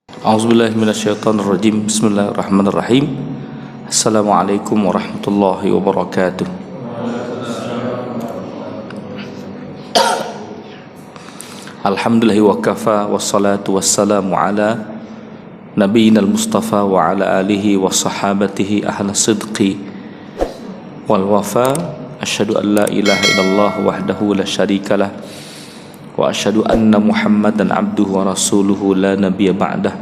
A'udzubillahi minasyaitonirrajim. Bismillahirrahmanirrahim. Assalamualaikum warahmatullahi wabarakatuh. Alhamdulillahi wa kafa wassalatu wassalamu ala nabiyyinal mustafa wa ala alihi wa sahabatihi ahla sidqi wal wafa. Asyhadu an la ilaha illallah wahdahu la syarikalah wa asyhadu anna Muhammadan abduhu wa rasuluhu la nabiyya ba'dah.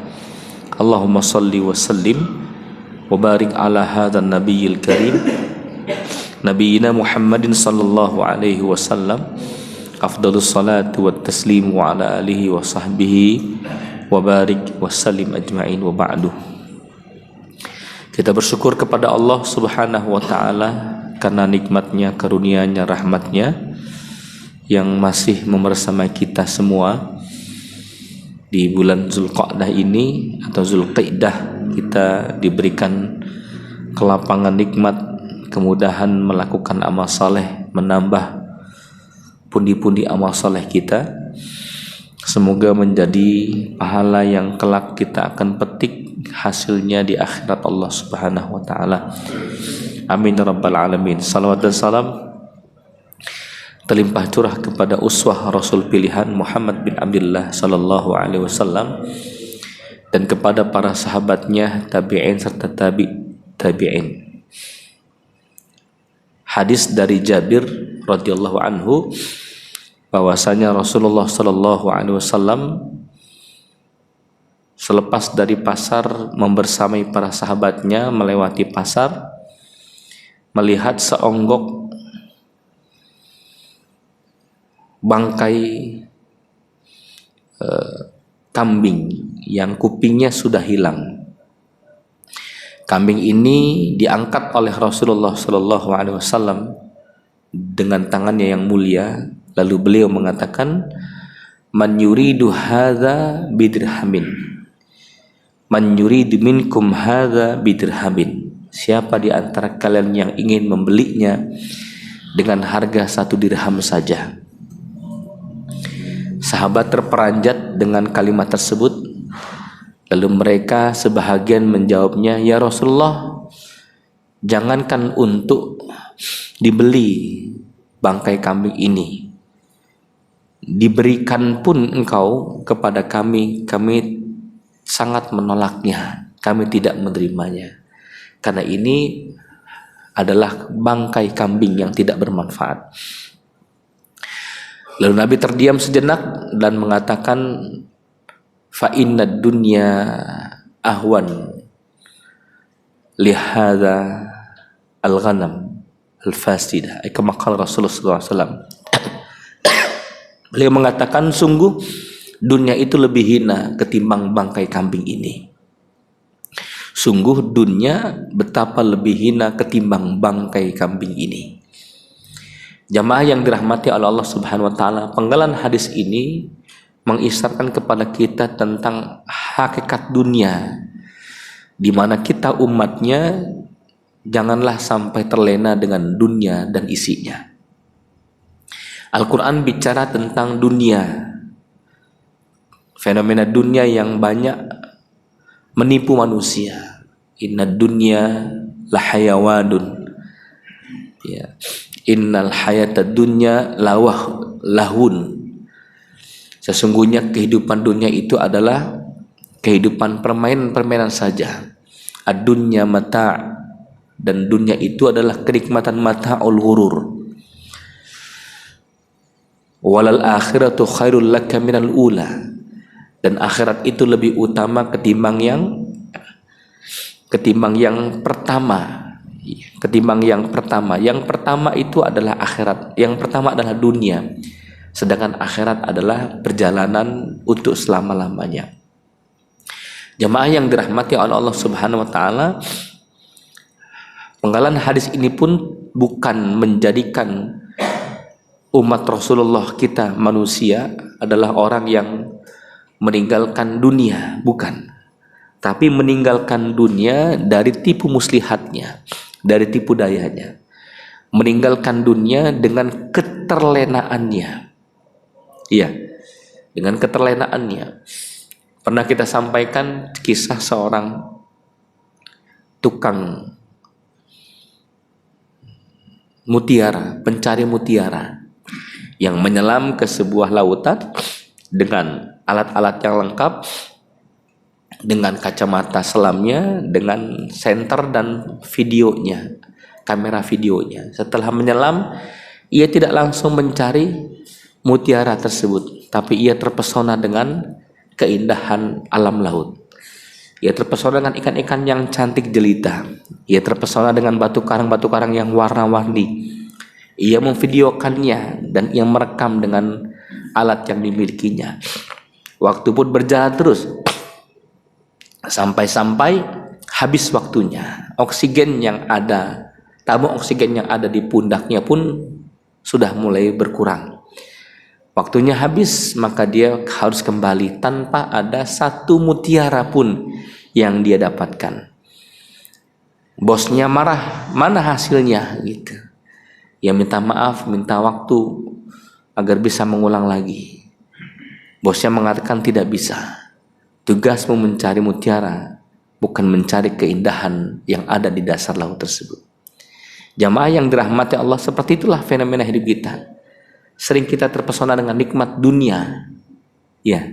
Allahumma salli wa sallim wa barik ala hadzal nabiyil karim nabiyina Muhammadin sallallahu alaihi wasallam. Afdhalus salatu wat taslim wa ala alihi wa sahbihi wa barik wa sallim ajma'in wa ba'du. Kita bersyukur kepada Allah Subhanahu wa taala karena nikmatnya, karunia-Nya, rahmat-Nya yang masih membersamai kita semua di bulan Zulqa'dah ini atau Zulqa'dah. Kita diberikan kelapangan nikmat, kemudahan melakukan amal saleh, menambah pundi-pundi amal saleh kita. Semoga menjadi pahala yang kelak kita akan petik hasilnya di akhirat Allah Subhanahu wa taala. Amin ya rabbal alamin. Salawat dan salam terlimpah curah kepada uswah Rasul pilihan Muhammad bin Abdullah sallallahu alaihi wasallam dan kepada para sahabatnya, tabi'in serta tabi'in. Hadis dari Jabir radhiyallahu anhu bahwasanya Rasulullah sallallahu alaihi wasallam selepas dari pasar membersamai para sahabatnya melewati pasar, melihat seonggok bangkai kambing yang kupingnya sudah hilang. Kambing ini diangkat oleh Rasulullah sallallahu alaihi wasallam dengan tangannya yang mulia, lalu beliau mengatakan, "Man yuridu hadza bidirhamin. Man yuridu minkum hadza bidirhamin." Siapa di antara kalian yang ingin membelinya dengan harga 1 dirham saja? Sahabat terperanjat dengan kalimat tersebut. Lalu mereka sebahagian menjawabnya, "Ya Rasulullah, jangankan untuk dibeli bangkai kambing ini, diberikan pun engkau kepada kami, kami sangat menolaknya, kami tidak menerimanya. Karena ini adalah bangkai kambing yang tidak bermanfaat." Lalu Nabi terdiam sejenak dan mengatakan, "Fa innad dunya ahwan lihadza al-ghanam al-fasidah." Kama qala Rasulullah sallallahu alaihi wasallam. Beliau mengatakan, sungguh dunia itu lebih hina ketimbang bangkai kambing ini. Sungguh dunia betapa lebih hina ketimbang bangkai kambing ini. Jamaah yang dirahmati oleh Allah Subhanahu wa taala, penggalan hadis ini mengisyaratkan kepada kita tentang hakikat dunia, di mana kita umatnya janganlah sampai terlena dengan dunia dan isinya. Al-Quran bicara tentang dunia, fenomena dunia yang banyak menipu manusia. Inna dunya lahayawadun, ya. Innal hayata dunya lahun. Sesungguhnya kehidupan dunia itu adalah kehidupan permainan-permainan saja. Ad-dunya mata', dan dunia itu adalah kenikmatan mata'ul ghurur. Walal akhiratu khairul laka minal ula, dan akhirat itu lebih utama ketimbang yang pertama. Yang pertama itu adalah akhirat, yang pertama adalah dunia, sedangkan akhirat adalah perjalanan untuk selama-lamanya. Jamaah yang dirahmati oleh Allah Subhanahu wa taala, penggalan hadis ini pun bukan menjadikan umat Rasulullah kita manusia adalah orang yang meninggalkan dunia, bukan. Tapi meninggalkan dunia dari tipu muslihatnya, dari tipu dayanya. Meninggalkan dunia dengan keterlenaannya. Iya, dengan keterlenaannya. Pernah kita sampaikan kisah seorang tukang mutiara, pencari mutiara yang menyelam ke sebuah lautan dengan alat-alat yang lengkap, dengan kacamata selamnya, dengan senter dan videonya, kamera videonya. Setelah menyelam, ia tidak langsung mencari mutiara tersebut, tapi ia terpesona dengan keindahan alam laut. Ia terpesona dengan ikan-ikan yang cantik jelita. Ia terpesona dengan batu karang yang warna-warni. Ia memvideokannya dan ia merekam dengan alat yang dimilikinya. Waktu pun berjalan terus, sampai-sampai habis waktunya. Oksigen yang ada, tabung oksigen yang ada di pundaknya pun sudah mulai berkurang. Waktunya habis, maka dia harus kembali tanpa ada satu mutiara pun yang dia dapatkan. Bosnya marah, mana hasilnya gitu. Ya minta maaf, minta waktu agar bisa mengulang lagi. Bosnya mengatakan tidak bisa. Tugasmu mencari mutiara, bukan mencari keindahan yang ada di dasar laut tersebut. Jamaah yang dirahmati Allah, seperti itulah fenomena hidup kita. Sering kita terpesona dengan nikmat dunia, ya,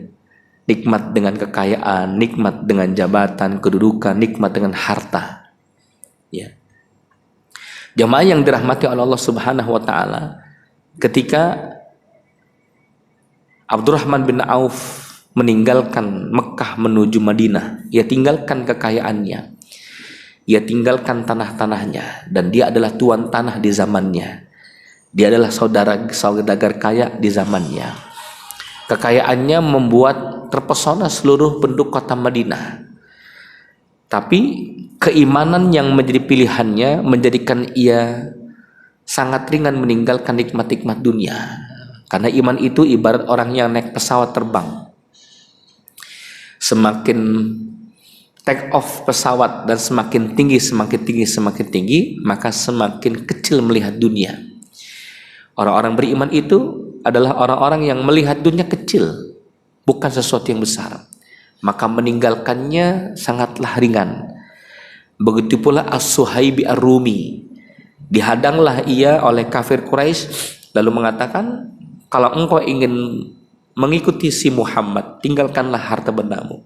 nikmat dengan kekayaan, nikmat dengan jabatan, kedudukan, nikmat dengan harta, ya. Jamaah yang dirahmati oleh Allah Subhanahu wa taala, ketika Abdurrahman bin Auf meninggalkan Mekah menuju Madinah, ia tinggalkan kekayaannya, ia tinggalkan tanah-tanahnya, dan dia adalah tuan tanah di zamannya. Dia adalah saudagar kaya di zamannya. Kekayaannya membuat terpesona seluruh penduduk kota Madinah. Tapi keimanan yang menjadi pilihannya menjadikan ia sangat ringan meninggalkan nikmat-nikmat dunia. Karena iman itu ibarat orang yang naik pesawat terbang. Semakin take off pesawat dan semakin tinggi, maka semakin kecil melihat dunia. Orang-orang beriman itu adalah orang-orang yang melihat dunia kecil, bukan sesuatu yang besar, maka meninggalkannya sangatlah ringan. Begitu pula As-Suhaibi Ar-Rumi, dihadanglah ia oleh kafir Quraisy, lalu mengatakan, kalau engkau ingin mengikuti si Muhammad, tinggalkanlah harta bendamu.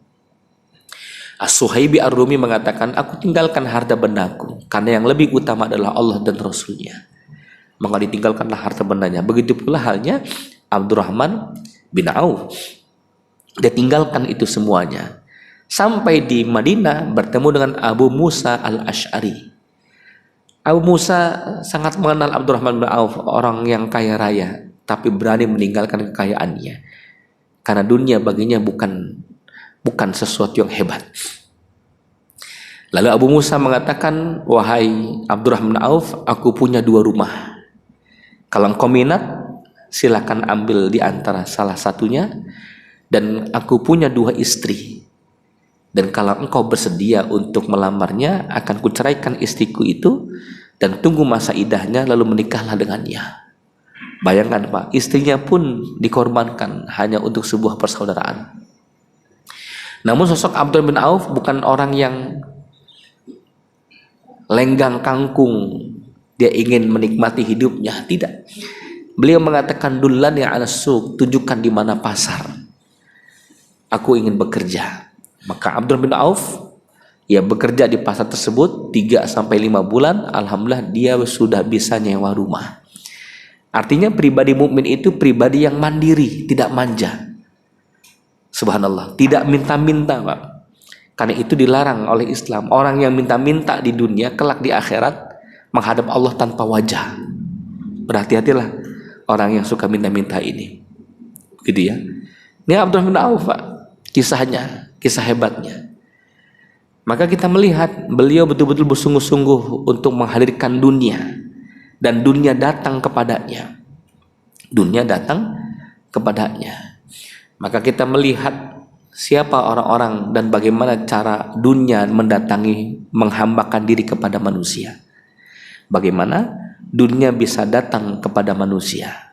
As-Suhaibi Ar-Rumi mengatakan, aku tinggalkan harta bendaku karena yang lebih utama adalah Allah dan Rasulnya. Maka ditinggalkanlah harta bendanya. Begitu pula halnya Abdurrahman bin Auf, dia tinggalkan itu semuanya. Sampai di Madinah bertemu dengan Abu Musa al-Ash'ari. Abu Musa sangat mengenal Abdurrahman bin Auf, orang yang kaya raya, tapi berani meninggalkan kekayaannya karena dunia baginya bukan sesuatu yang hebat. Lalu Abu Musa mengatakan, wahai Abdurrahman bin Auf, aku punya 2 rumah. Kalau engkau minat, silakan ambil di antara salah satunya, dan aku punya 2 istri. Dan kalau engkau bersedia untuk melamarnya, akan kuceraikan istriku itu dan tunggu masa idahnya, lalu menikahlah dengannya. Bayangkan Pak, istrinya pun dikorbankan hanya untuk sebuah persaudaraan. Namun sosok Abdurrahman bin Auf bukan orang yang lenggang kangkung, dia ingin menikmati hidupnya, tidak. Beliau mengatakan, dullani ala suq, tunjukkan di mana pasar. Aku ingin bekerja. Maka Abdurrahman bin Auf, ia bekerja di pasar tersebut 3-5 bulan, alhamdulillah dia sudah bisa nyewa rumah. Artinya pribadi mukmin itu pribadi yang mandiri, tidak manja. Subhanallah, tidak minta-minta, Pak. Karena itu dilarang oleh Islam. Orang yang minta-minta di dunia, kelak di akhirat menghadap Allah tanpa wajah. Berhati-hatilah orang yang suka minta-minta ini, gitu ya. Ini Abdurrahman bin Auf, Pak, kisahnya, kisah hebatnya. Maka kita melihat beliau betul-betul bersungguh-sungguh untuk menghadirkan dunia, dan dunia datang kepadanya. Dunia datang kepadanya. Maka kita melihat siapa orang-orang dan bagaimana cara dunia mendatangi, menghambakan diri kepada manusia. Bagaimana dunia bisa datang kepada manusia.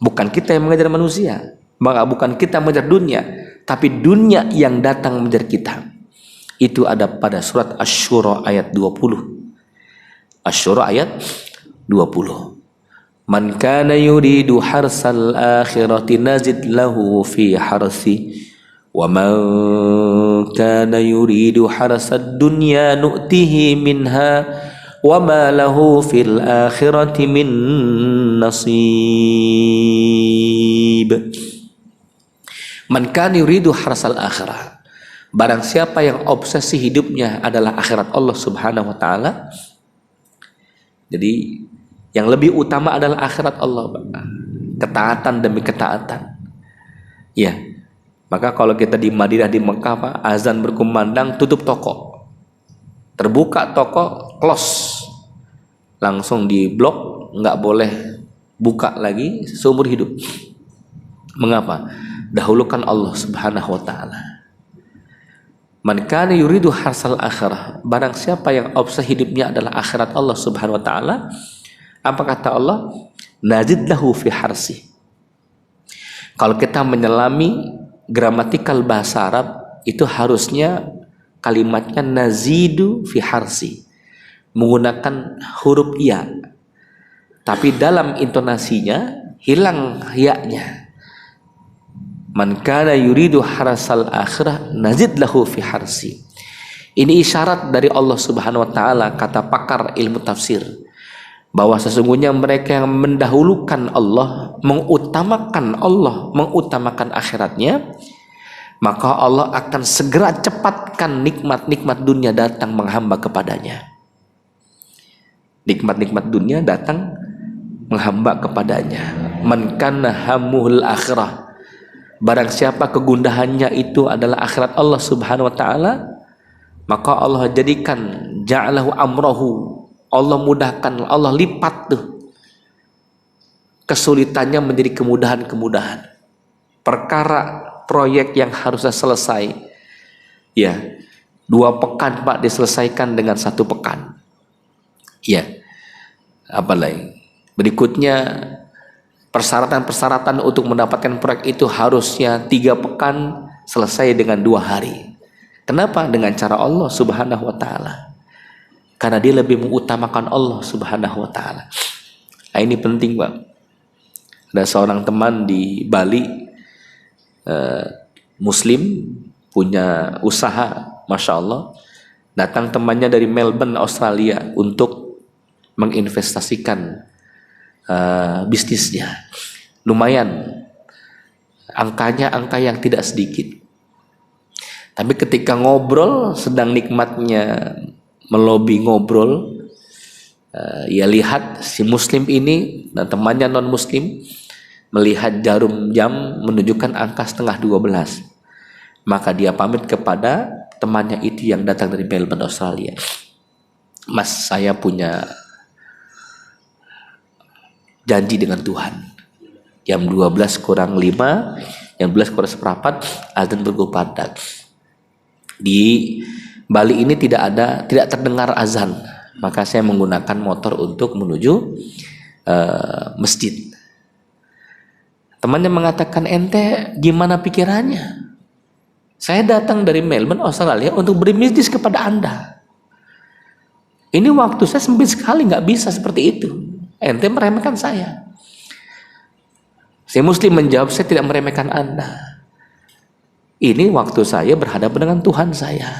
Bukan kita yang mengejar manusia, maka bukan kita mengejar dunia, Tapi dunia yang datang mengejar kita itu ada pada surat Asy-Syura ayat 20. Asy-Syura ayat 20. Man kana yuridu harsal akhirati nazid lahu fi harsi wa man kana yuridu harsad dunya nu'tihi minha wa ma lahu fil akhirati min nasib. Man kana yuridu harsal akhirah, barang siapa yang obsesi hidupnya adalah akhirat Allah Subhanahu wa taala. Jadi yang lebih utama adalah akhirat Allah, ketaatan demi ketaatan. Ya, maka kalau kita di Madinah, di Mekah, Pak, azan berkumandang, tutup toko, terbuka toko, close, langsung di blok, nggak boleh buka lagi seumur hidup. Mengapa? Dahulukan Allah Subhanahu wa taala. Man kana yuridu harsal akhirah, barang siapa yang obses hidupnya adalah akhirat Allah Subhanahu wa taala, apa kata Allah? Nazid lahu fi harsi. Kalau kita menyelami gramatikal bahasa Arab, itu harusnya kalimatnya nazidu fi harsi, menggunakan huruf ya. Tapi dalam intonasinya hilang ya-nya. Man kana yuridu harsal akhirah nazid lahu fi harsi. Ini isyarat dari Allah Subhanahu wa taala, kata pakar ilmu tafsir, bahwa sesungguhnya mereka yang mendahulukan Allah, mengutamakan akhiratnya, maka Allah akan segera cepatkan nikmat-nikmat dunia datang menghamba kepadanya. Nikmat-nikmat dunia datang menghamba kepadanya. Man kana hamuhul akhirah, barang siapa kegundahannya itu adalah akhirat Allah Subhanahu wa taala, maka Allah jadikan ja'alahu amrahu, Allah mudahkan, Allah lipat tuh kesulitannya menjadi kemudahan-kemudahan. Perkara proyek yang harusnya selesai, ya 2 pekan Pak, diselesaikan dengan 1 pekan. Ya, apa lagi? Berikutnya persyaratan-persyaratan untuk mendapatkan proyek itu harusnya 3 pekan, selesai dengan 2 hari. Kenapa? Dengan cara Allah Subhanahu wa taala. Karena dia lebih mengutamakan Allah Subhanahu wa taala. Nah, ini penting, Pak. Ada seorang teman di Bali, Muslim, punya usaha, Masya Allah. Datang temannya dari Melbourne, Australia, untuk menginvestasikan bisnisnya. Lumayan, angkanya angka yang tidak sedikit. Tapi ketika ngobrol, sedang nikmatnya melobi ngobrol, ya lihat si Muslim ini dan temannya non Muslim melihat jarum jam menunjukkan angka setengah 12. Maka dia pamit kepada temannya itu yang datang dari Melbourne, Australia. Mas, saya punya janji dengan Tuhan. Jam 12 kurang 5, jam 12 kurang seperempat, azan berkumandang. Di Bali ini tidak terdengar azan, maka saya menggunakan motor untuk menuju masjid. Temannya mengatakan, ente gimana pikirannya? Saya datang dari Melbourne, Australia untuk berbisnis kepada Anda. Ini waktu saya sempit sekali, nggak bisa seperti itu. Ente meremehkan saya. Si Muslim menjawab, saya tidak meremehkan Anda. Ini waktu saya berhadapan dengan Tuhan saya.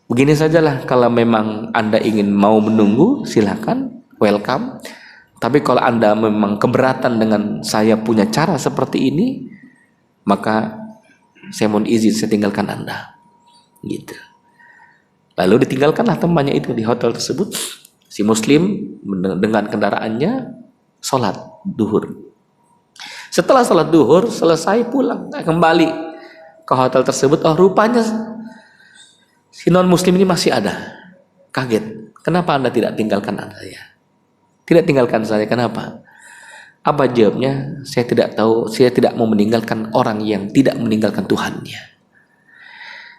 Begini sajalah, kalau memang Anda ingin mau menunggu, silakan, welcome. Tapi kalau Anda memang keberatan dengan saya punya cara seperti ini, maka saya mohon izin, saya tinggalkan Anda. Gitu. Lalu ditinggalkanlah temannya itu di hotel tersebut. Si Muslim dengan kendaraannya sholat duhur. Setelah sholat duhur selesai, pulang kembali ke hotel tersebut. Oh, rupanya si non Muslim ini masih ada. Kaget. Kenapa Anda tidak tinggalkan saya? Tidak tinggalkan saya, kenapa? Apa jawabnya? Saya tidak tahu. Saya tidak mau meninggalkan orang yang tidak meninggalkan Tuhannya.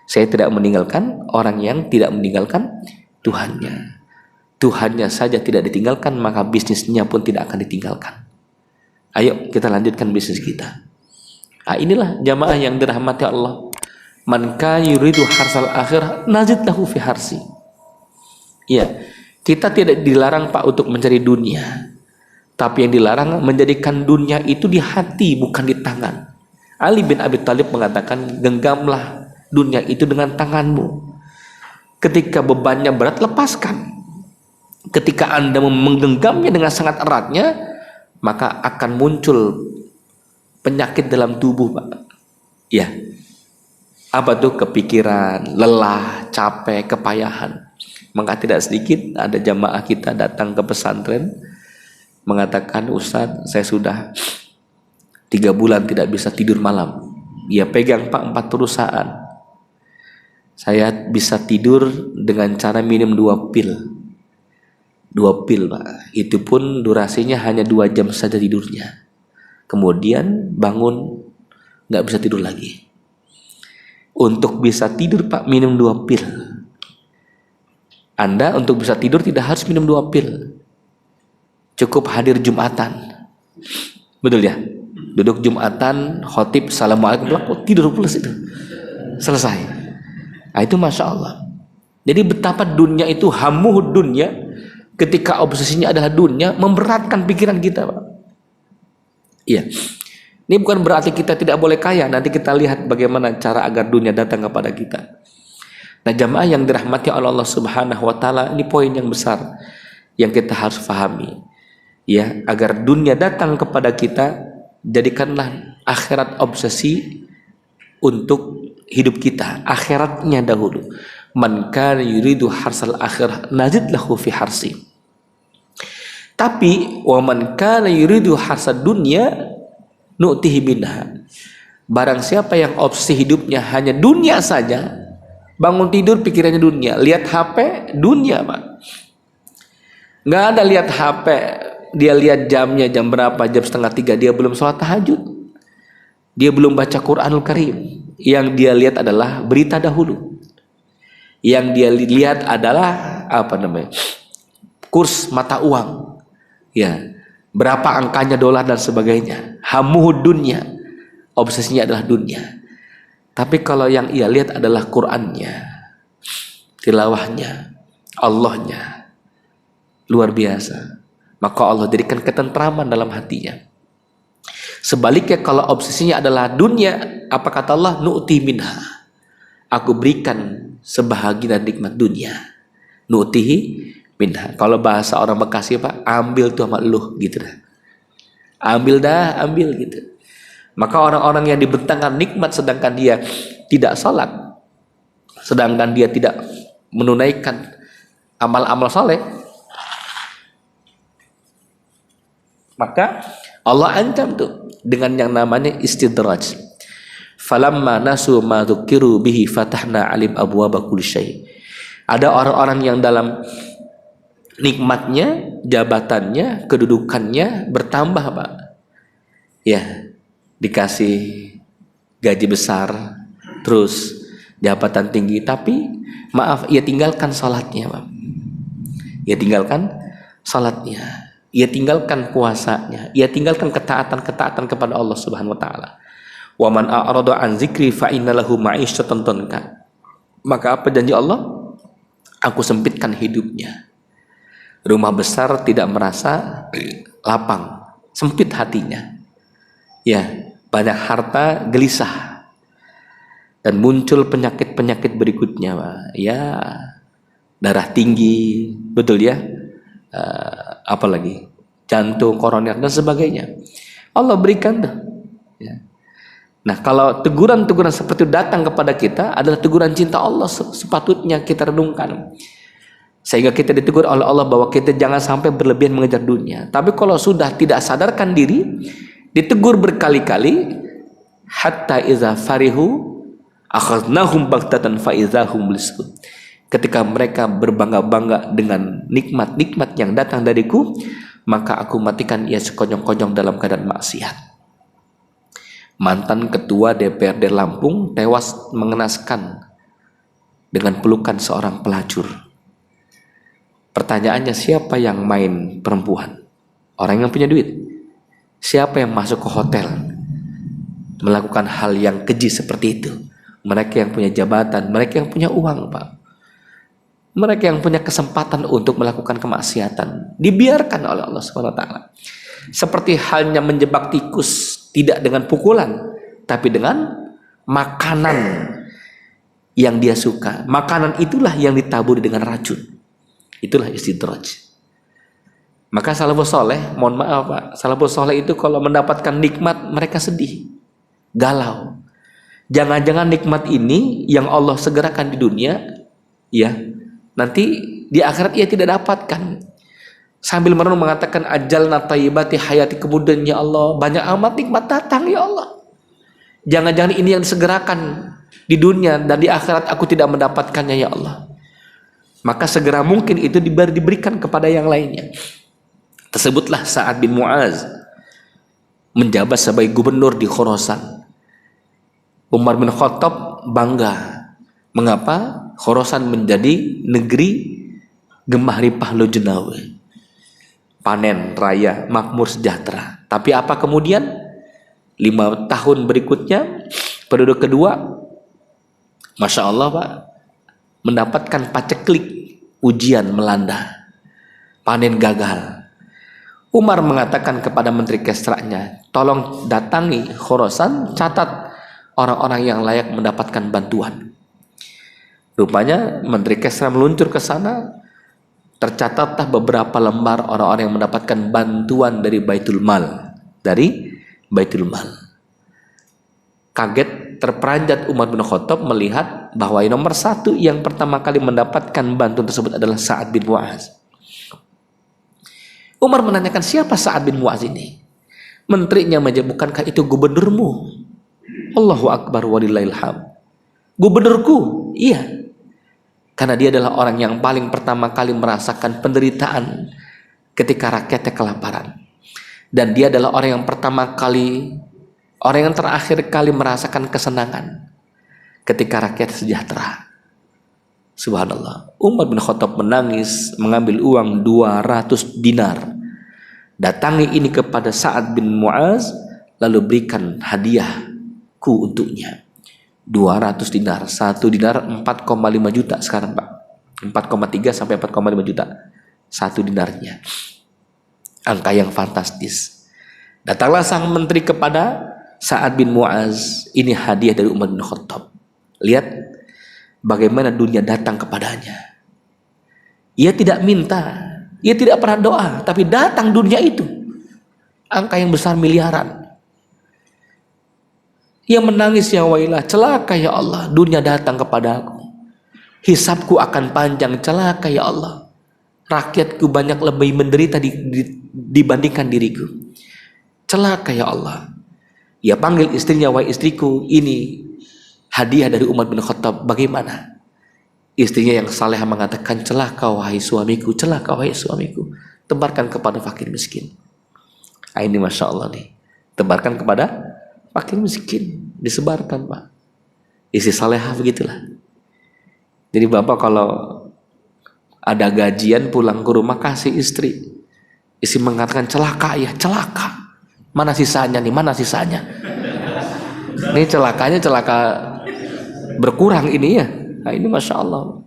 Saya tidak meninggalkan orang yang tidak meninggalkan Tuhannya. Tuhannya saja tidak ditinggalkan, maka bisnisnya pun tidak akan ditinggalkan. Ayo kita lanjutkan bisnis kita. Inilah jamaah yang dirahmati Allah. Man kana yuridu harsal akhirah nazid lahu fi harsi. Ya, kita tidak dilarang Pak untuk mencari dunia. Tapi yang dilarang menjadikan dunia itu di hati, bukan di tangan. Ali bin Abi Thalib mengatakan, genggamlah dunia itu dengan tanganmu. Ketika bebannya berat, lepaskan. Ketika Anda menggenggamnya dengan sangat eratnya, maka akan muncul penyakit dalam tubuh, Pak. Ya. Apa tuh? Kepikiran, lelah, capek, kepayahan. Maka tidak sedikit ada jamaah kita datang ke pesantren mengatakan, Ustadz, saya sudah 3 bulan tidak bisa tidur malam. Ya, pegang Pak 4 perusahaan. Saya bisa tidur dengan cara minum 2 pil. 2 pil, Pak. Itu pun durasinya hanya 2 jam saja tidurnya. Kemudian bangun nggak bisa tidur lagi. Untuk bisa tidur Pak, minum 2 pil. Anda untuk bisa tidur tidak harus minum 2 pil. Cukup hadir Jumatan. Betul ya? Duduk Jumatan, khotib, assalamualaikum, tidur plus itu. Selesai. Nah, itu Masya Allah. Jadi betapa dunia itu, hamuh dunia, ketika obsesinya adalah dunia, memberatkan pikiran kita, Pak. Iya. Ini bukan berarti kita tidak boleh kaya. Nanti kita lihat bagaimana cara agar dunia datang kepada kita. Nah, jamaah yang dirahmati oleh Allah Subhanahu wa taala, ini poin yang besar yang kita harus pahami. Ya, agar dunia datang kepada kita, jadikanlah akhirat obsesi untuk hidup kita, akhiratnya dahulu. Man kana yuridu harsal akhirah nazid lahu fi harsi. Tapi wa man kana yuridu harsad dunya nu'tihi minha. Barang siapa yang obsesi hidupnya hanya dunia saja, bangun tidur pikirannya dunia, lihat HP dunia, Pak. Nggak ada lihat HP, dia lihat jamnya jam berapa, jam 2:30, dia belum sholat tahajud, dia belum baca Quranul Karim. Yang dia lihat adalah berita dahulu. Yang dia lihat adalah kurs mata uang, ya, berapa angkanya dolar dan sebagainya. Hamuh dunia, obsesinya adalah dunia. Tapi kalau yang ia lihat adalah Qurannya, tilawahnya, Allahnya, luar biasa, maka Allah jadikan ketentraman dalam hatinya. Sebaliknya kalau obsesinya adalah dunia, apa kata Allah? Nu'ti minha, aku berikan sebahagian nikmat dunia. Nu'tihi minha. Kalau bahasa orang Bekasi, Pak, ambil tuh sama lu gitu dah. Ambil gitu. Maka orang-orang yang dibentangkan nikmat sedangkan dia tidak salat, sedangkan dia tidak menunaikan amal-amal soleh, maka Allah ancam tuh dengan yang namanya istidraj. Falamma nasu ma dzukiru bihi fatahna alim abwaaba kulli syai. Ada orang-orang yang dalam nikmatnya, jabatannya, kedudukannya bertambah, Pak. Ya, dikasih gaji besar, terus jabatan tinggi, tapi maaf, ia tinggalkan salatnya, Pak. Ia tinggalkan salatnya, ia tinggalkan puasanya, ia tinggalkan ketaatan kepada Allah Subhanahu wa taala. Wa man a'rada an dzikri fa inna lahu ma'isyatan dhanka. Maka apa janji Allah? Aku sempitkan hidupnya. Rumah besar tidak merasa lapang, sempit hatinya. Ya, banyak harta gelisah. Dan muncul penyakit-penyakit berikutnya, Pak. Ya, darah tinggi, betul ya? Apalagi jantung, koroner dan sebagainya. Allah berikan tuh. Ya. Nah, kalau teguran-teguran seperti itu datang kepada kita adalah teguran cinta Allah, sepatutnya kita renungkan. Sehingga kita ditegur oleh Allah bahwa kita jangan sampai berlebihan mengejar dunia. Tapi kalau sudah tidak sadarkan diri, ditegur berkali-kali, hatta iza farihu akhadnahum baghtatan fa idzahum mublisun. Ketika mereka berbangga-bangga dengan nikmat-nikmat yang datang dariku, maka aku matikan ia sekonyong-konyong dalam keadaan maksiat. Mantan ketua DPRD Lampung tewas mengenaskan dengan pelukan seorang pelacur. Pertanyaannya, siapa yang main perempuan? Orang yang punya duit. Siapa yang masuk ke hotel? melakukan hal yang keji seperti itu. Mereka yang punya jabatan, mereka yang punya uang, Pak, mereka yang punya kesempatan untuk melakukan kemaksiatan, dibiarkan oleh Allah Subhanahu wa taala. Seperti halnya menjebak tikus, tidak dengan pukulan, tapi dengan makanan yang dia suka. Makanan itulah yang ditaburi dengan racun. Itulah istidraj. Maka salafus soleh, mohon maaf Pak, salafus soleh itu kalau mendapatkan nikmat mereka sedih, galau. Jangan-jangan nikmat ini yang Allah segerakan di dunia, ya, nanti di akhirat ia tidak dapatkan. Sambil merenung mengatakan, ajalna thayyibati hayati, kemudian ya Allah, banyak amat nikmat datang ya Allah. Jangan-jangan ini yang disegerakan di dunia dan di akhirat aku tidak mendapatkannya ya Allah. Maka segera mungkin itu diberikan kepada yang lainnya. Tersebutlah Sa'ad bin Mu'az menjabat sebagai gubernur di Khurasan. Umar bin Khattab bangga. Mengapa? Khurasan menjadi negeri gemah ripah lojenawe, panen raya, makmur, sejahtera. Tapi apa kemudian? 5 tahun berikutnya, periode kedua, Masya Allah Pak, mendapatkan paceklik, ujian melanda, panen gagal. Umar mengatakan kepada menteri kesranya, tolong datangi Khurasan, catat orang-orang yang layak mendapatkan bantuan. Rupanya menteri Kesra meluncur ke sana, tercatatlah beberapa lembar orang-orang yang mendapatkan bantuan dari Baitul Mal, Kaget, terperanjat Umar bin Khattab melihat bahwa yang nomor 1 yang pertama kali mendapatkan bantuan tersebut adalah Sa'ad bin Mu'az. Umar menanyakan, siapa Sa'ad bin Mu'az ini? Menterinya menjawab, bukankah itu gubernurmu? Allahu Akbar walillahil hamd. Gubernurku? Iya. Karena dia adalah orang yang paling pertama kali merasakan penderitaan ketika rakyatnya kelaparan. Dan dia adalah orang yang pertama kali, orang yang terakhir kali merasakan kesenangan ketika rakyat sejahtera. Subhanallah. Umar bin Khattab menangis, mengambil uang 200 dinar. Datangi ini kepada Sa'ad bin Mu'az, lalu berikan hadiahku untuknya. 200 dinar, 1 dinar 4,5 juta sekarang Pak. 4,3 sampai 4,5 juta 1 dinarnya. Angka yang fantastis. Datanglah sang menteri kepada Sa'ad bin Mu'az, ini hadiah dari Umar bin Khattab. Lihat bagaimana dunia datang kepadanya. Ia tidak minta, ia tidak pernah doa, tapi datang dunia itu. Angka yang besar miliaran. Ia menangis, ya wailah, celaka ya Allah, dunia datang kepadaku. Hisabku akan panjang, celaka ya Allah. Rakyatku banyak lebih menderita dibandingkan diriku. Celaka ya Allah. Ia panggil istrinya, wahai istriku, ini hadiah dari Umar bin Khattab, bagaimana? Istrinya yang saleh mengatakan, celaka wahai suamiku, celaka wahai suamiku. Tebarkan kepada fakir miskin. Ini Masya Allah nih. Tebarkan kepada fakir miskin, disebarkan Pak. Isi salehah begitulah. Jadi Bapak kalau ada gajian pulang ke rumah kasih istri, istri mengatakan celaka ya, celaka. Mana sisanya nih, mana sisanya? Ini celakanya celaka berkurang ini ya. Nah, ini Masya Allah.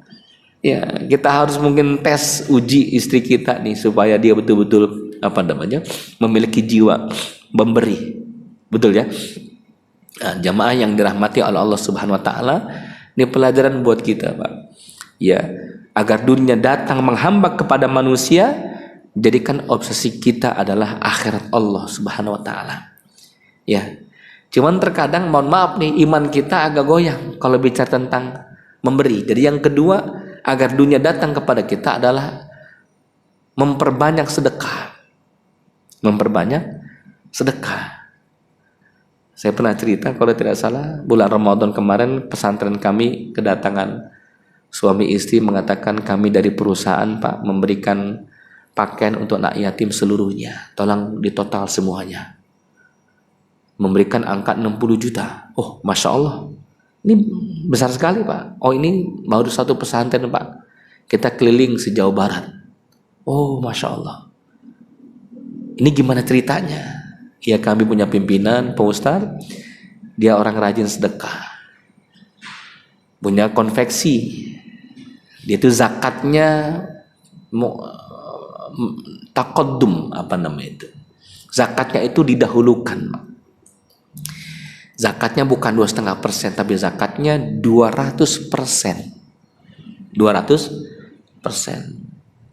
Ya, kita harus mungkin tes uji istri kita nih supaya dia betul-betul memiliki jiwa memberi. Betul ya? Nah, jamaah yang dirahmati oleh Allah Subhanahu wa taala, ini pelajaran buat kita, Pak. Ya, agar dunia datang menghambat kepada manusia, jadikan obsesi kita adalah akhirat Allah Subhanahu wa taala. Ya. Cuman terkadang mohon maaf nih, iman kita agak goyang kalau bicara tentang memberi. Jadi yang kedua, agar dunia datang kepada kita adalah memperbanyak sedekah. Memperbanyak sedekah. Saya pernah cerita, kalau tidak salah bulan Ramadan kemarin pesantren kami kedatangan suami istri mengatakan, kami dari perusahaan Pak memberikan pakaian untuk anak yatim seluruhnya, tolong ditotal semuanya. Memberikan angka 60 juta. Oh Masya Allah, ini besar sekali Pak. Oh ini baru satu pesantren Pak, kita keliling sejauh barat. Oh Masya Allah, ini gimana ceritanya? Ya kami punya pimpinan, Pak Ustaz, dia orang rajin sedekah, punya konveksi, dia itu zakatnya taqaddum, apa namanya itu, zakatnya itu didahulukan. Zakatnya bukan 2,5%, tapi zakatnya 200%. 200%.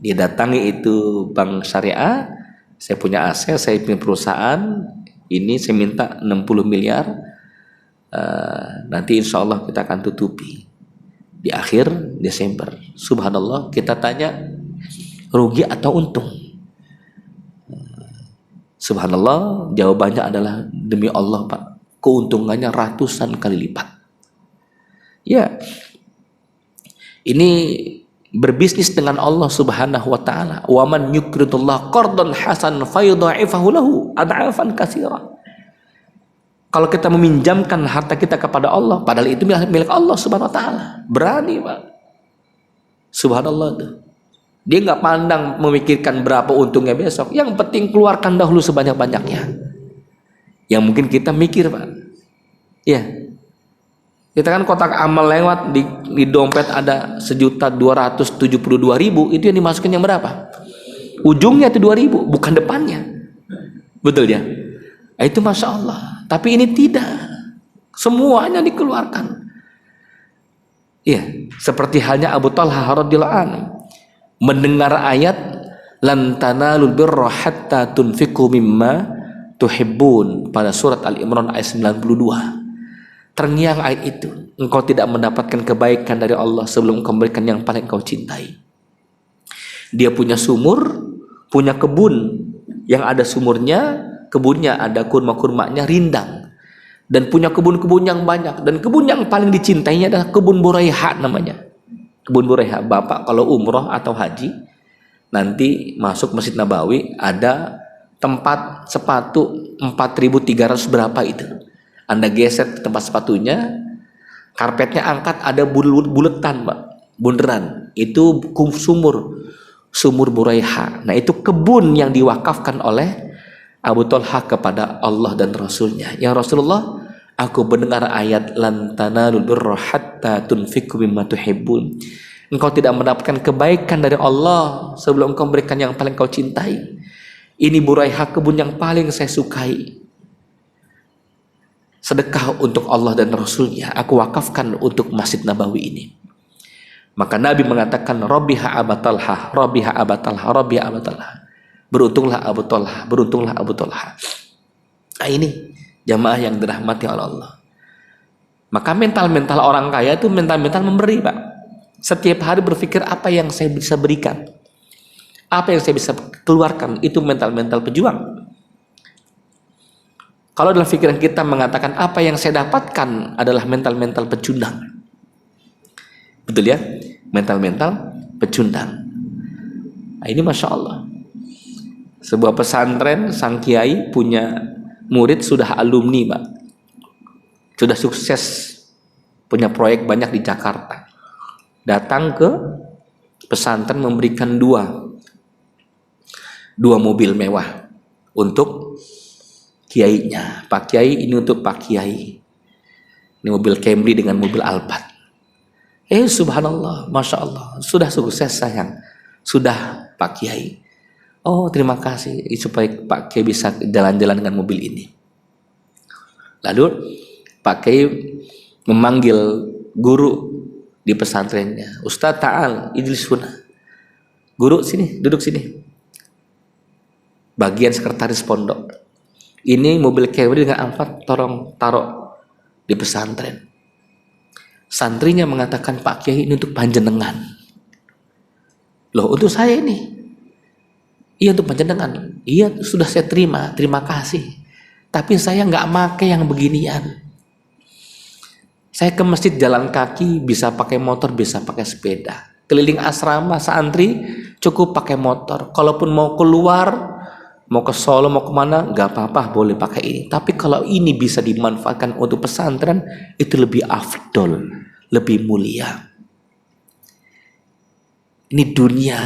Dia datangi itu bank syariah, saya punya aset, saya punya perusahaan, ini saya minta 60 miliar, nanti insya Allah kita akan tutupi di akhir Desember. Subhanallah, kita tanya rugi atau untung? Subhanallah, jawabannya adalah demi Allah Pak, keuntungannya ratusan kali lipat. Ya, ini berbisnis dengan Allah Subhanahu wa taala. Wa man yuqridullah qardan hasan fayudha'ifahu lahu ad'afan katsira. Kalau kita meminjamkan harta kita kepada Allah, padahal itu milik Allah Subhanahu wa taala, berani Pak. Subhanallah tuh. Dia nggak pandang memikirkan berapa untungnya besok. Yang penting keluarkan dahulu sebanyak-banyaknya. Yang mungkin kita mikir Pak. Iya. Kita kan kotak amal lewat di dompet ada 1.272.000, itu yang dimasukin yang berapa? Ujungnya itu 2.000, bukan depannya. Betul ya? Itu Masya Allah. Tapi ini tidak. Semuanya dikeluarkan. Iya, seperti halnya Abu Talha radhiyallahu anhu mendengar ayat lan tanalul birra hatta tunfiqu mimma tuhibbun pada surat Al-Imran ayat 92. Terngiang ayat itu, engkau tidak mendapatkan kebaikan dari Allah sebelum engkau memberikan yang paling engkau cintai. Dia punya sumur, punya kebun, yang ada sumurnya, kebunnya ada kurma-kurmanya rindang, dan punya kebun-kebun yang banyak, dan kebun yang paling dicintainya adalah kebun Buraiha namanya. Kebun Buraiha, Bapak kalau umroh atau haji nanti masuk Masjid Nabawi, ada tempat sepatu 4.300 berapa itu. Anda geser ke tempat sepatunya, karpetnya angkat, ada buletan Pak, bunderan. Itu sumur Buraiha. Nah itu kebun yang diwakafkan oleh Abu Talha kepada Allah dan Rasulnya. Ya Rasulullah, aku mendengar ayat lan tanalul birra hatta tunfiqu mimma tuhibbun. Engkau tidak mendapatkan kebaikan dari Allah sebelum engkau memberikan yang paling kau cintai. Ini Buraiha, kebun yang paling saya sukai. Sedekah untuk Allah dan Rasulnya, aku wakafkan untuk Masjid Nabawi ini. Maka Nabi mengatakan, Rabbiha Abu Talha, Rabbiha Abu Talha, Rabbiha Abu Talha. Beruntunglah Abu Talha, beruntunglah Abu Talha. Nah ini jamaah yang dirahmati oleh Allah. Maka mental-mental orang kaya itu mental-mental memberi Pak. Setiap hari berpikir apa yang saya bisa berikan, apa yang saya bisa keluarkan, itu mental-mental pejuang. Kalau dalam pikiran kita mengatakan apa yang saya dapatkan adalah mental-mental pecundang. Betul ya? Mental-mental pecundang. Nah, ini Masya Allah. Sebuah pesantren, sang kiai punya murid sudah alumni Pak. Sudah sukses, punya proyek banyak di Jakarta. Datang ke pesantren memberikan dua mobil mewah untuk kiainya. Pak Kiai, ini untuk Pak Kiai. Ini mobil Camry dengan mobil Alphard. Subhanallah, Masya Allah, sudah sukses sayang, sudah Pak Kiai. Oh terima kasih, supaya Pak Kiai bisa jalan-jalan dengan mobil ini. Lalu Pak Kiai memanggil guru di pesantrennya, Ustaz Ta'al ijlisuna. Guru sini, duduk sini. Bagian sekretaris pondok. Ini mobil Camry dengan Alphard, tolong taruh di pesantren. Santrinya mengatakan, Pak Kiai, ini untuk panjenengan. Loh, untuk saya ini? Iya, untuk panjenengan. Iya, sudah saya terima kasih. Tapi saya nggak make yang beginian. Saya ke masjid jalan kaki, bisa pakai motor, bisa pakai sepeda. Keliling asrama santri cukup pakai motor. Kalaupun mau keluar, mau ke Solo, mau kemana, nggak apa-apa, boleh pakai ini. Tapi kalau ini bisa dimanfaatkan untuk pesantren, itu lebih afdol, lebih mulia. Ini dunia,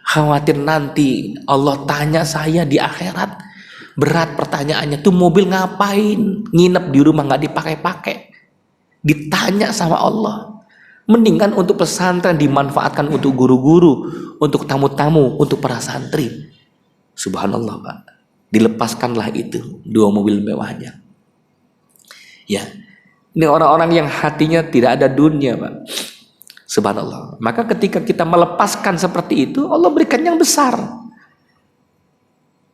khawatir nanti Allah tanya saya di akhirat, Berat pertanyaannya, tuh mobil ngapain? Nginep di rumah nggak dipakai-pakai. Ditanya sama Allah. Mendingan untuk pesantren dimanfaatkan untuk guru-guru, untuk tamu-tamu, untuk para santri. Subhanallah Pak. Dilepaskanlah itu 2 mobil mewahnya. Ya, ini orang-orang yang hatinya tidak ada dunia Pak. Subhanallah. Maka ketika kita melepaskan seperti itu, Allah berikan yang besar.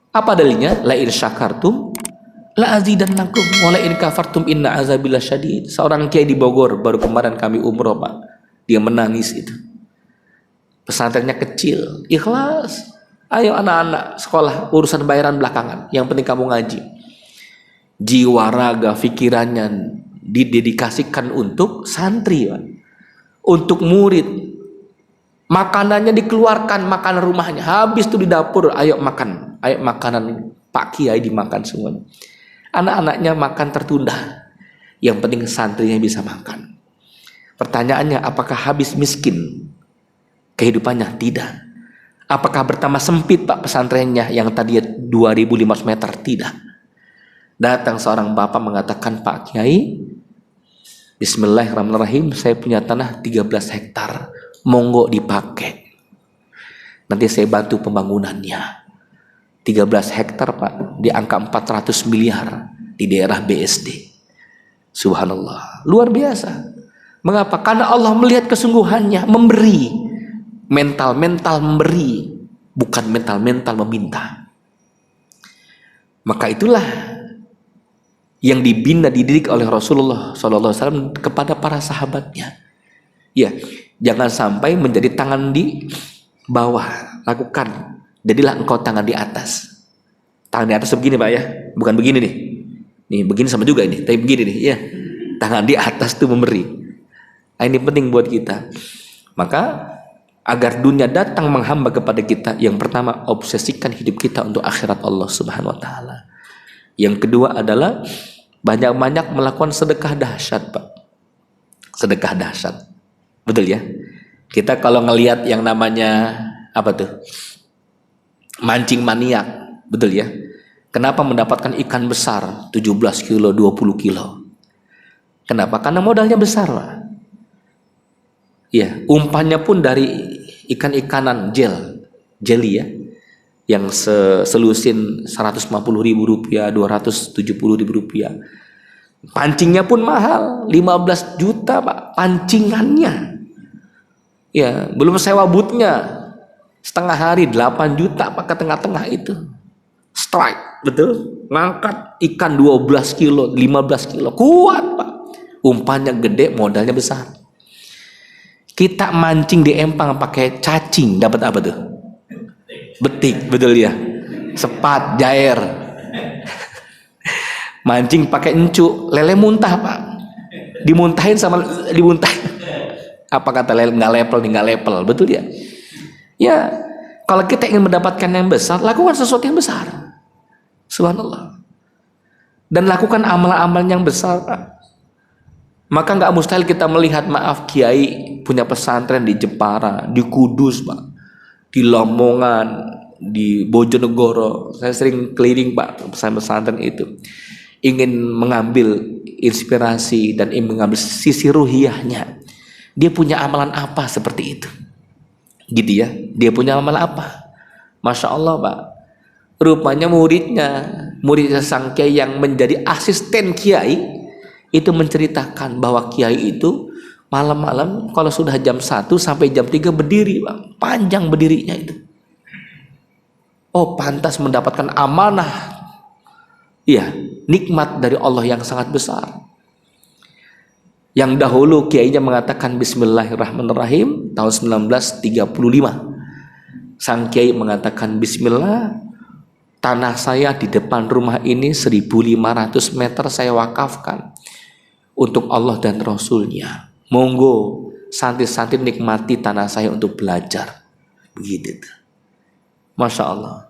Apa dalilnya? La in syakartum la azidannakum wa la in kafartum inna azabi lasyadid. Seorang kiai di Bogor baru kemarin kami umroh Pak. Dia menangis itu. Pesantrennya kecil, ikhlas. Ayo anak-anak sekolah, urusan bayaran belakangan. Yang penting kamu ngaji. Jiwa raga pikirannya didedikasikan untuk santri Pak. Untuk murid. Makanannya dikeluarkan, makanan rumahnya habis tuh di dapur, ayo makan, ayo makanan Pak Kiai dimakan semuanya. Anak-anaknya makan tertunda, yang penting santrinya bisa makan. Pertanyaannya, apakah habis miskin kehidupannya? Tidak. Apakah bertambah sempit Pak pesantrennya yang tadi 2.500 meter? Tidak. Datang seorang bapak mengatakan, Pak Kiai, Bismillahirrahmanirrahim, saya punya tanah 13 hektar. Monggo dipakai. Nanti saya bantu pembangunannya. 13 hektar Pak, di angka 400 miliar di daerah BSD. Subhanallah, luar biasa. Mengapa? Karena Allah melihat kesungguhannya, memberi. Mental-mental memberi, bukan mental-mental meminta. Maka itulah yang dibina, dididik oleh Rasulullah SAW kepada para sahabatnya. Ya, jangan sampai menjadi tangan di bawah. Lakukan, jadilah engkau tangan di atas. Tangan di atas begini Pak ya, bukan begini nih. Nih begini sama juga ini, tapi begini nih ya. Tangan di atas itu memberi. Nah, ini penting buat kita. Maka agar dunia datang menghamba kepada kita, yang pertama obsesikan hidup kita untuk akhirat Allah Subhanahu wa taala. Yang kedua adalah banyak-banyak melakukan sedekah dahsyat Pak. Sedekah dahsyat. Betul ya? Kita kalau ngelihat yang namanya apa tuh? Mancing maniak, betul ya? Kenapa mendapatkan ikan besar 17 kilo, 20 kilo? Kenapa? Karena modalnya besar, Pak. Ya, umpannya pun dari ikan-ikanan jelly ya, yang selusin 150.000 rupiah, 270.000 rupiah. Pancingnya pun mahal, 15 juta Pak, pancingannya. Ya, belum sewa bootnya, setengah hari 8 juta Pak, ke tengah-tengah itu. Strike, betul? Ngangkat ikan 12 kilo, 15 kilo, kuat Pak. Umpannya gede, modalnya besar. Kita mancing di empang pakai cacing, dapat apa tuh? Betik, betul ya? Sepat, jair. Mancing pakai encu, lele muntah Pak. Dimuntahin sama dimuntahin. Apa kata lele, nggak level nih, nggak level, betul ya? Ya, kalau kita ingin mendapatkan yang besar, lakukan sesuatu yang besar. Subhanallah. Dan lakukan amalan-amalan yang besar Pak. Maka nggak mustahil kita melihat, maaf, kiai punya pesantren di Jepara, di Kudus Pak, di Lamongan, di Bojonegoro. Saya sering keliling Pak pesantren itu, ingin mengambil inspirasi dan ingin mengambil sisi ruhiyahnya. Dia punya amalan apa seperti itu, gitu ya? Dia punya amalan apa? Masya Allah Pak. Rupanya muridnya sang kiai yang menjadi asisten kiai itu menceritakan bahwa kiai itu malam-malam kalau sudah jam 1 sampai jam 3 berdiri Pak. Panjang berdirinya itu. Oh, pantas mendapatkan amanah. Iya, nikmat dari Allah yang sangat besar. Yang dahulu kiainya mengatakan Bismillahirrahmanirrahim tahun 1935. Sang kiai mengatakan, Bismillah, tanah saya di depan rumah ini 1.500 meter saya wakafkan untuk Allah dan Rasulnya. Monggo santri-santri nikmati tanah saya untuk belajar. Begitu. Masya Allah.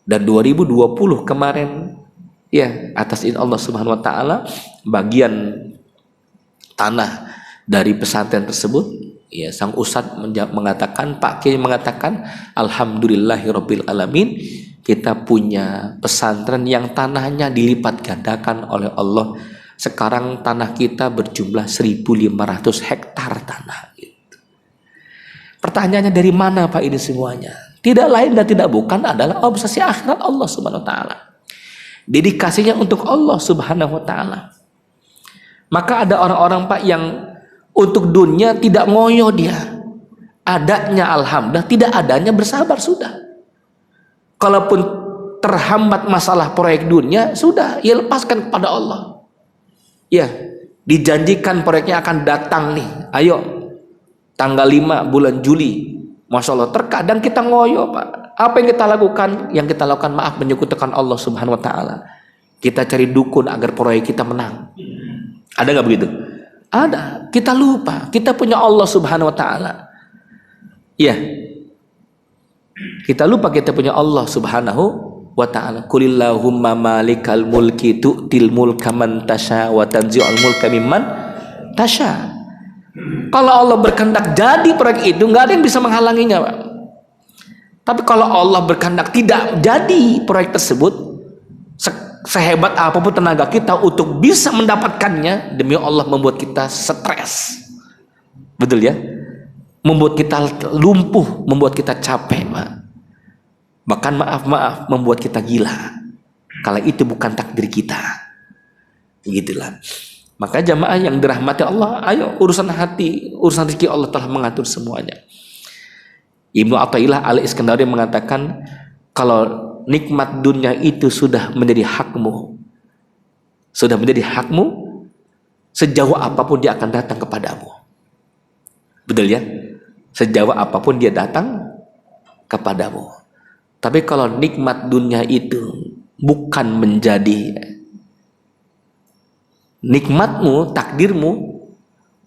Dan 2020 kemarin, ya, atas izin Allah Subhanahu wa taala, bagian tanah dari pesantren tersebut, ya, sang ustadz mengatakan, Pak Kiai mengatakan, alhamdulillahirabbil alamin, kita punya pesantren yang tanahnya dilipat gandakan oleh Allah. Sekarang tanah kita berjumlah 1.500 hektar tanah. Pertanyaannya, dari mana Pak ini semuanya? Tidak lain dan tidak bukan adalah obsesi akhirat Allah Subhanahu wa taala. Dedikasinya untuk Allah Subhanahu wa taala. Maka ada orang-orang Pak yang untuk dunia tidak ngoyo dia. Adanya alhamdulillah, tidak adanya bersabar sudah. Kalaupun terhambat masalah proyek dunia, sudah, ya lepaskan kepada Allah. Ya, dijanjikan proyeknya akan datang nih. Ayo, tanggal 5 bulan Juli. Masya Allah, terkadang kita ngoyo Pak. Apa yang kita lakukan? Yang kita lakukan, maaf, menyekutukan Allah Subhanahu wa taala. Kita cari dukun agar proyek kita menang. Ada nggak begitu? Ada. Kita lupa. Kita punya Allah Subhanahu wa taala. Ya. Kita lupa kita punya Allah Subhanahu wa ta'ala. Qulillahumma malikal mulki tu'til mulka man tasha wa tanzi'ul mulka mimman tasha. Kalau Allah berkehendak jadi proyek itu, nggak ada yang bisa menghalanginya Pak. Tapi kalau Allah berkehendak tidak jadi proyek tersebut, sehebat apapun tenaga kita untuk bisa mendapatkannya, demi Allah membuat kita stres. Betul ya? Membuat kita lumpuh, membuat kita capek Pak. Bahkan maaf, membuat kita gila. Kalau itu bukan takdir kita. Begitulah. Maka jamaah yang dirahmati Allah, ayo urusan hati, urusan rezeki Allah telah mengatur semuanya. Ibnu Athaillah Al-Iskandari mengatakan, kalau nikmat dunia itu sudah menjadi hakmu, sejauh apapun dia akan datang kepadamu. Betul ya? Sejauh apapun dia datang kepadamu. Tapi kalau nikmat dunia itu bukan menjadi nikmatmu, takdirmu,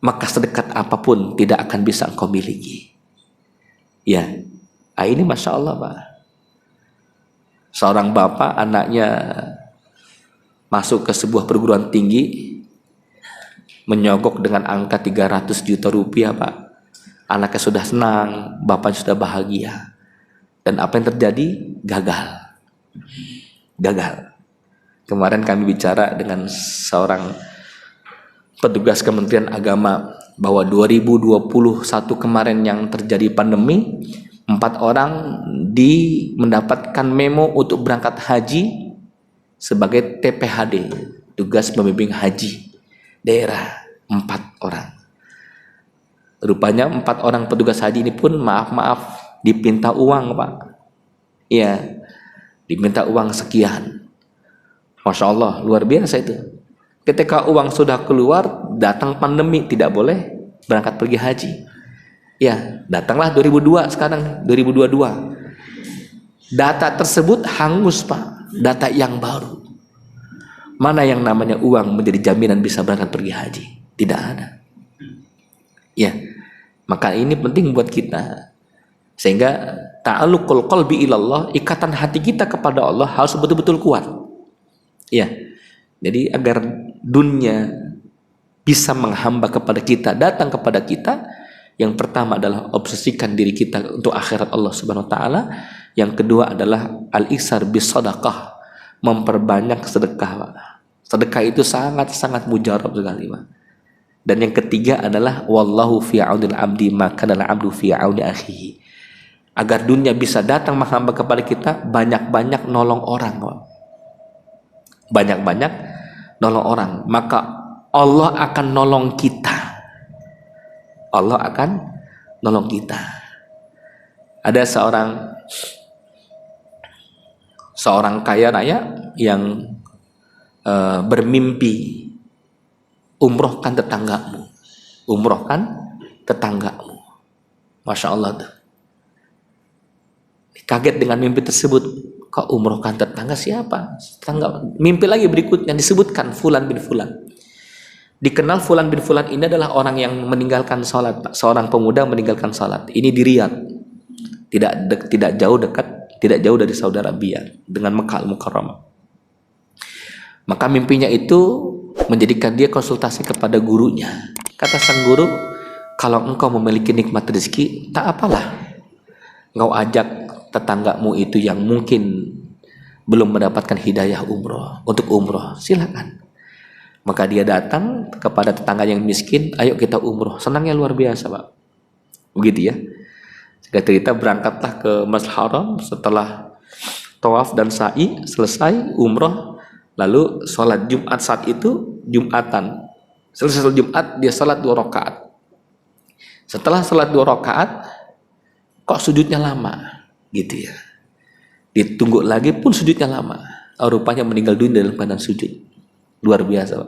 maka sedekat apapun tidak akan bisa engkau miliki. Ya, ini Masya Allah Pak. Seorang bapak, anaknya masuk ke sebuah perguruan tinggi, menyogok dengan angka 300 juta rupiah Pak. Anaknya sudah senang, bapaknya sudah bahagia. Dan apa yang terjadi? Gagal. Kemarin kami bicara dengan seorang petugas Kementerian Agama bahwa 2021 kemarin yang terjadi pandemi, 4 orang mendapatkan memo untuk berangkat haji sebagai TPHD, tugas pembimbing haji daerah, 4 orang. Rupanya 4 orang petugas haji ini pun maaf dipinta uang Pak. Iya, diminta uang sekian. Masya Allah, luar biasa itu. Ketika uang sudah keluar, datang pandemi, tidak boleh berangkat pergi haji. Ya, datanglah 2002 sekarang, 2022. Data tersebut hangus Pak, data yang baru. Mana yang namanya uang menjadi jaminan bisa berangkat pergi haji? Tidak ada. Ya, maka ini penting buat kita. Sehingga ta'alluqul qalbi ilallah, ikatan hati kita kepada Allah harus betul-betul kuat. Ya. Jadi agar dunia bisa menghamba kepada kita, datang kepada kita, yang pertama adalah obsesikan diri kita untuk akhirat Allah Subhanahu wa taala. Yang kedua adalah al-iksar bis sadaqah, memperbanyak sedekah. Sedekah itu sangat-sangat mujarab sekali, Pak. Dan yang ketiga adalah wallahu fi aunil abdi maka al abdu fi auni akhihi. Agar dunia bisa datang menghamba kepada kita, banyak-banyak nolong orang, Pak. Banyak-banyak nolong orang, maka Allah akan nolong kita. Allah akan nolong kita. Ada seorang kaya raya yang bermimpi, umrohkan tetanggamu, Masya Allah tuh. Kaget dengan mimpi tersebut. Kok umrohkan tetangga? Siapa? Tetangga. Mimpi lagi berikutnya disebutkan Fulan bin Fulan. Dikenal Fulan bin Fulan ini adalah orang yang meninggalkan sholat, Pak. Seorang pemuda meninggalkan sholat. Ini di Riyadh, tidak jauh dari Saudi Arabia dengan Mekah Al-Mukarramah. Maka mimpinya itu menjadikan dia konsultasi kepada gurunya. Kata sang guru, kalau engkau memiliki nikmat rezeki, tak apalah, engkau ajak tetanggamu itu yang mungkin belum mendapatkan hidayah umroh, untuk umroh, silakan. Maka dia datang kepada tetangga yang miskin, ayo kita umroh. Senangnya luar biasa, Pak. Begitu ya. Singkat cerita, berangkatlah ke Masjidil Haram setelah tawaf dan sa'i selesai umroh, lalu sholat Jumat. Saat itu Jumatan, selesai sholat Jumat dia sholat 2 rakaat. Setelah sholat 2 rakaat, kok sujudnya lama, gitu ya. Ditunggu lagi pun sujudnya lama. Rupanya meninggal dunia dalam keadaan sujud. Luar biasa.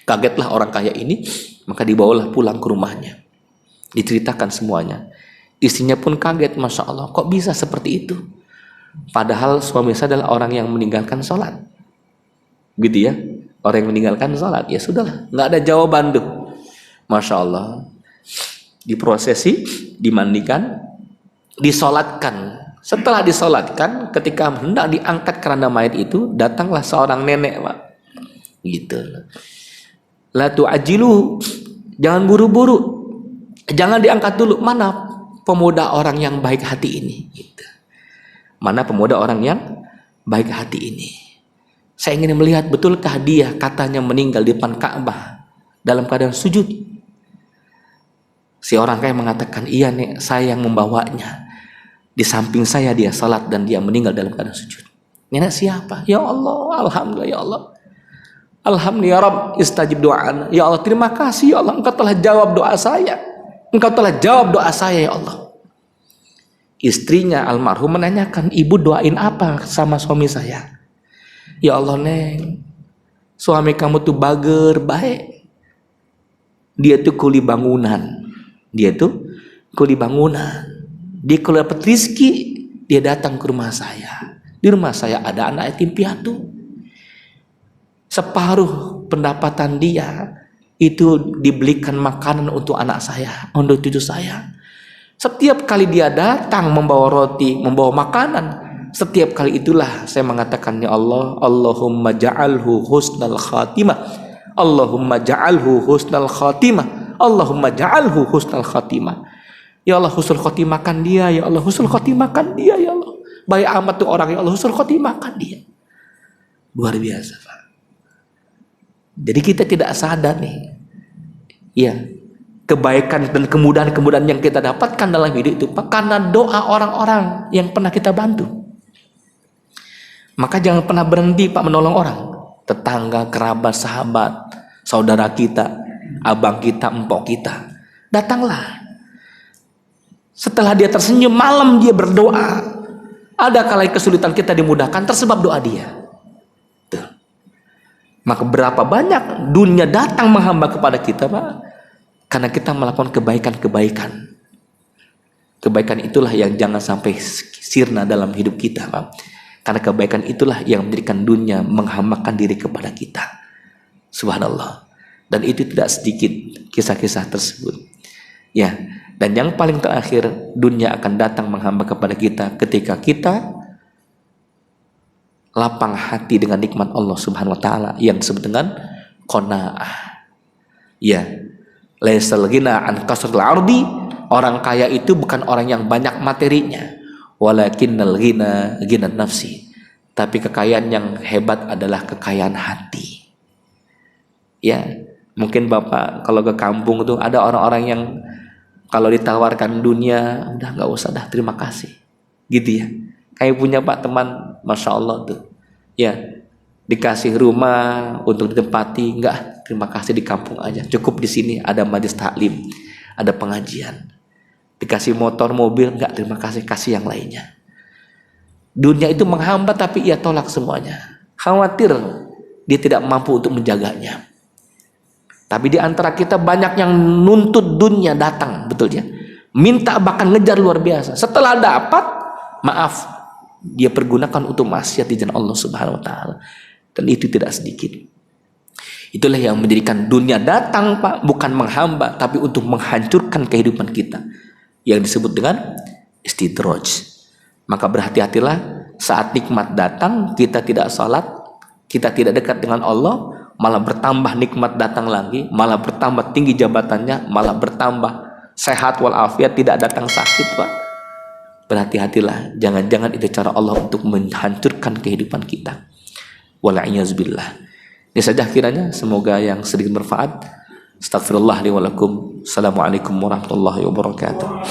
Kagetlah orang kaya ini, maka dibawalah pulang ke rumahnya. Diceritakan semuanya. Istrinya pun kaget, Masya Allah, kok bisa seperti itu? Padahal suami saya adalah orang yang meninggalkan sholat. Gitu ya. Orang yang meninggalkan sholat. Ya sudahlah, nggak ada jawaban tuh. Masya Allah. Diprosesi, dimandikan, disolatkan. Setelah disolatkan, ketika hendak diangkat keranda mayat itu, datanglah seorang nenek, Pak. Gitu. La tu'ajilu, jangan buru-buru, jangan diangkat dulu. Mana pemuda orang yang baik hati ini? Gitu. Mana pemuda orang yang baik hati ini? Saya ingin melihat betulkah dia katanya meninggal di depan Ka'bah dalam keadaan sujud. Si orang kaya mengatakan, iya nek, saya yang membawanya. Di samping saya dia salat dan dia meninggal dalam keadaan sujud. Nenek siapa? Ya Allah, alhamdulillah ya Allah. Alhamdulillah ya Rabb, istajib doa. Ya Allah, terima kasih ya Allah, Engkau telah jawab doa saya. Engkau telah jawab doa saya ya Allah. Istrinya almarhum menanyakan, ibu doain apa sama suami saya? Ya Allah neng, suami kamu tuh bager, baik. Dia tuh kuli bangunan. Dia kalau dapat rezeki, dia datang ke rumah saya. Di rumah saya ada anak yatim piatu. Separuh pendapatan dia itu dibelikan makanan untuk anak saya, untuk cucu saya. Setiap kali dia datang membawa roti, membawa makanan, setiap kali itulah saya mengatakan, ya Allah, Allahumma ja'alhu husnal khatimah. Allahumma ja'alhu husnal khatimah. Allahumma ja'alhu husnal khatimah. Ya Allah, husnul khotimahkan dia. Ya Allah, husnul khotimahkan dia. Ya Allah, baik amat tuh orang. Ya Allah, husnul khotimahkan dia. Luar biasa, Pak. Jadi kita tidak sadar nih, ya, kebaikan dan kemudahan-kemudahan yang kita dapatkan dalam hidup itu, Pak, karena doa orang-orang yang pernah kita bantu. Maka jangan pernah berhenti, Pak, menolong orang. Tetangga, kerabat, sahabat, saudara kita, abang kita, empok kita. Datanglah. Setelah dia tersenyum, malam dia berdoa. Ada kala kesulitan kita dimudahkan tersebab doa dia. Tuh. Maka berapa banyak dunia datang menghamba kepada kita, Pak, karena kita melakukan kebaikan-kebaikan. Kebaikan itulah yang jangan sampai sirna dalam hidup kita, Pak. Karena kebaikan itulah yang menjadikan dunia menghambakan diri kepada kita. Subhanallah. Dan itu tidak sedikit kisah-kisah tersebut. Ya. Dan yang paling terakhir, dunia akan datang menghamba kepada kita ketika kita lapang hati dengan nikmat Allah Subhanahu wa taala yang disebut dengan qanaah. Ya. Laisal ghina an kasratil ardi, orang kaya itu bukan orang yang banyak materinya, walakinnal ghina ghinan nafsi. Tapi kekayaan yang hebat adalah kekayaan hati. Ya, mungkin Bapak kalau ke kampung tuh ada orang-orang yang kalau ditawarkan dunia, udah nggak usah dah, terima kasih, gitu ya. Kayak punya Pak teman, Masya Allah tuh, ya, dikasih rumah untuk ditempati, nggak, terima kasih di kampung aja, cukup di sini ada majelis taklim, ada pengajian. Dikasih motor, mobil, nggak, terima kasih, kasih yang lainnya. Dunia itu menghambat tapi ia tolak semuanya. Khawatir dia tidak mampu untuk menjaganya. Tapi di antara kita banyak yang nuntut dunia datang, betul ya? Minta bahkan ngejar luar biasa. Setelah dapat, maaf, dia pergunakan untuk maksiat di jalan Allah Subhanahu wa taala. Dan itu tidak sedikit. Itulah yang menjadikan dunia datang, Pak, bukan menghamba, tapi untuk menghancurkan kehidupan kita. Yang disebut dengan istidraj. Maka berhati-hatilah saat nikmat datang, kita tidak salat, kita tidak dekat dengan Allah, malah bertambah nikmat datang lagi, malah bertambah tinggi jabatannya, malah bertambah sehat walafiat, tidak datang sakit, Pak. berhati-hatilah, jangan-jangan itu cara Allah untuk menghancurkan kehidupan kita. Wal'iyazbillah. Ini saja kiranya, semoga yang sedikit bermanfaat. Astagfirullah li wa lakum. Assalamualaikum warahmatullahi wabarakatuh.